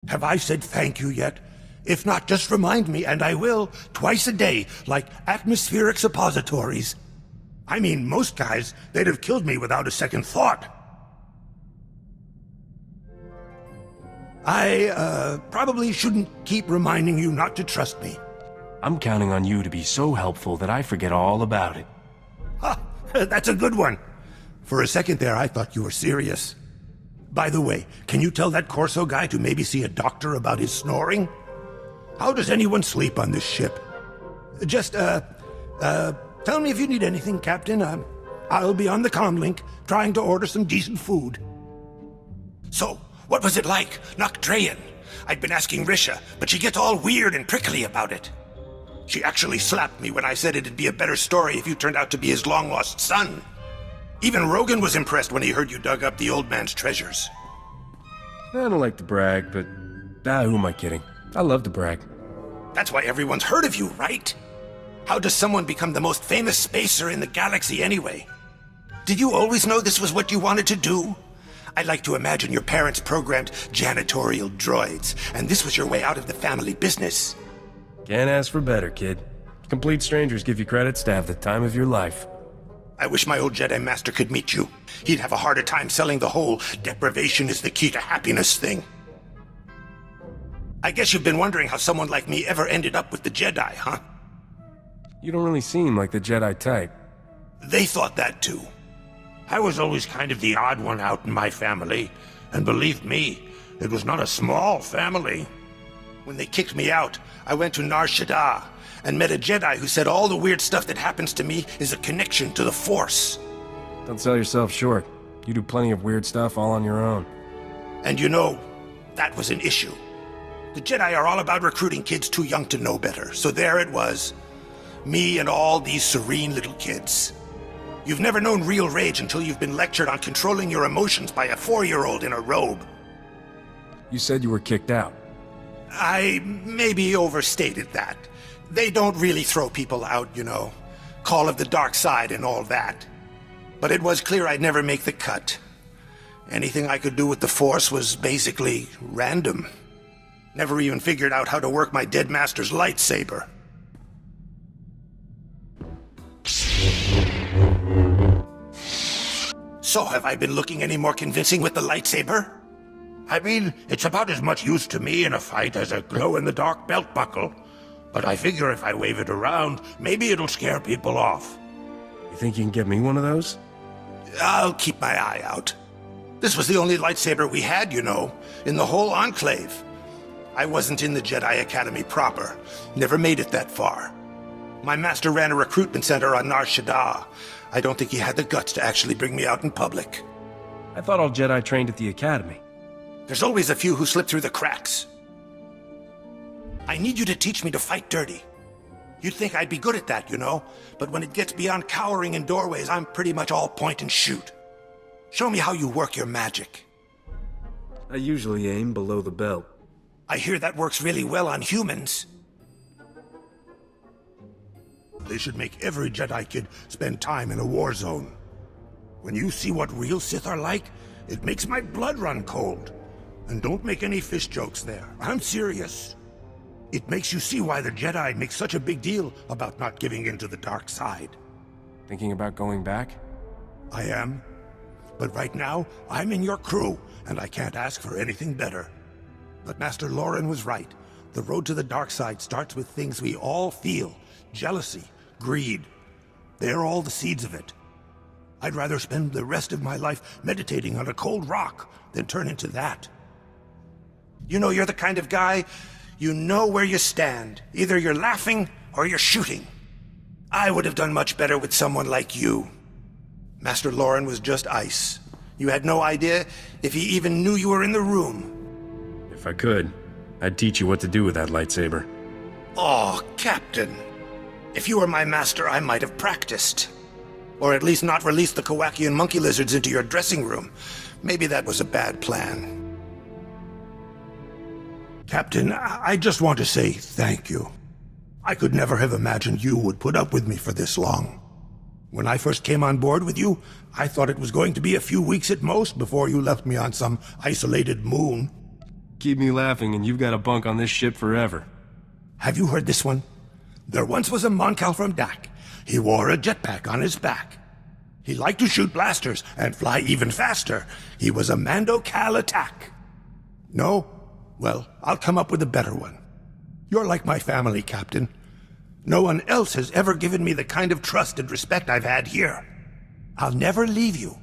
Have I said thank you yet? If not, just remind me, and I will, twice a day, like atmospheric suppositories. I mean, most guys, they'd have killed me without a second thought. I, probably shouldn't keep reminding you not to trust me. I'm counting on you to be so helpful that I forget all about it. Ha! That's a good one. For a second there, I thought you were serious. By the way, can you tell that Corso guy to maybe see a doctor about his snoring? How does anyone sleep on this ship? Just, tell me if you need anything, Captain. I'll be on the comlink, trying to order some decent food. So, what was it like, Nok Drayen? I'd been asking Risha, but she gets all weird and prickly about it. She actually slapped me when I said it'd be a better story if you turned out to be his long-lost son. Even Rogun was impressed when he heard you dug up the old man's treasures. I don't like to brag, but... who am I kidding? I love to brag. That's why everyone's heard of you, right? How does someone become the most famous spacer in the galaxy anyway? Did you always know this was what you wanted to do? I like to imagine your parents programmed janitorial droids, and this was your way out of the family business. Can't ask for better, kid. Complete strangers give you credits to have the time of your life. I wish my old Jedi Master could meet you. He'd have a harder time selling the whole deprivation is the key to happiness thing. I guess you've been wondering how someone like me ever ended up with the Jedi, huh? You don't really seem like the Jedi type. They thought that too. I was always kind of the odd one out in my family, and believe me, it was not a small family. When they kicked me out, I went to Nar Shaddaa and met a Jedi who said all the weird stuff that happens to me is a connection to the Force. Don't sell yourself short. You do plenty of weird stuff all on your own. And you know, that was an issue. The Jedi are all about recruiting kids too young to know better, so there it was. Me and all these serene little kids. You've never known real rage until you've been lectured on controlling your emotions by a 4-year-old in a robe. You said you were kicked out. I maybe overstated that. They don't really throw people out, you know. Call of the dark side and all that. But it was clear I'd never make the cut. Anything I could do with the Force was basically random. Never even figured out how to work my dead master's lightsaber. So, have I been looking any more convincing with the lightsaber? I mean, it's about as much use to me in a fight as a glow-in-the-dark belt buckle. But I figure if I wave it around, maybe it'll scare people off. You think you can get me one of those? I'll keep my eye out. This was the only lightsaber we had, you know, in the whole Enclave. I wasn't in the Jedi Academy proper. Never made it that far. My master ran a recruitment center on Nar Shaddaa. I don't think he had the guts to actually bring me out in public. I thought all Jedi trained at the Academy. There's always a few who slip through the cracks. I need you to teach me to fight dirty. You'd think I'd be good at that, you know, but when it gets beyond cowering in doorways, I'm pretty much all point and shoot. Show me how you work your magic. I usually aim below the belt. I hear that works really well on humans. They should make every Jedi kid spend time in a war zone. When you see what real Sith are like, it makes my blood run cold. And don't make any fish jokes there. I'm serious. It makes you see why the Jedi make such a big deal about not giving in to the dark side. Thinking about going back? I am. But right now, I'm in your crew, and I can't ask for anything better. But Master Lauren was right. The road to the dark side starts with things we all feel. Jealousy, greed. They're all the seeds of it. I'd rather spend the rest of my life meditating on a cold rock than turn into that. You know, you're the kind of guy, you know where you stand. Either you're laughing or you're shooting. I would have done much better with someone like you. Master Lauren was just ice. You had no idea if he even knew you were in the room. If I could, I'd teach you what to do with that lightsaber. Oh, Captain. If you were my master, I might have practiced. Or at least not released the Kowakian monkey lizards into your dressing room. Maybe that was a bad plan. Captain, I just want to say thank you. I could never have imagined you would put up with me for this long. When I first came on board with you, I thought it was going to be a few weeks at most before you left me on some isolated moon. Keep me laughing and you've got a bunk on this ship forever. Have you heard this one? There once was a Mon Cal from Dak. He wore a jetpack on his back. He liked to shoot blasters and fly even faster. He was a Mando Cal attack. No? Well, I'll come up with a better one. You're like my family, Captain. No one else has ever given me the kind of trust and respect I've had here. I'll never leave you.